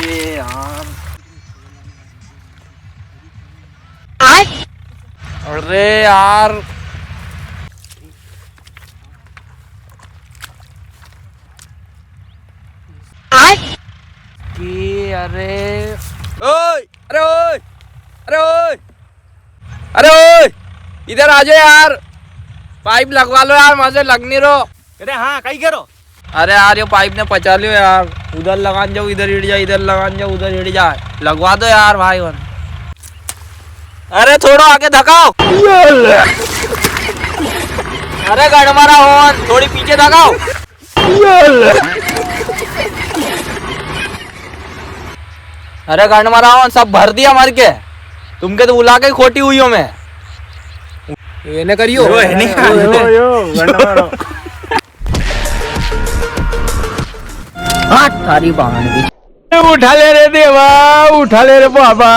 अरे यार अरे यार कि अरे ओए अरे ओए अरे ओए अरे ओए इधर आ जाओ यार, पाइप लगवा लो यार, मुझे लग नहीं रहा। अरे हाँ कहीं करो। अरे यार ये पाइप ने पचा लियो यार, उधर लगान जाओ इधर हिट जाए, इधर लगान जाओ उधर हिट जाए, लगवा दो यार भाई वन। अरे थोड़ा आगे धकाओ। अरे गड़मरा हो, थोड़ी पीछे धकाओ। अरे गड़मरा हो, सब भर दिया मर के, तुमके तो बुला के खोटी हुई हो मैं। ये ने करियो हाँ तारी बहन भी उठा ले रे देवा, उठा ले रे बाबा।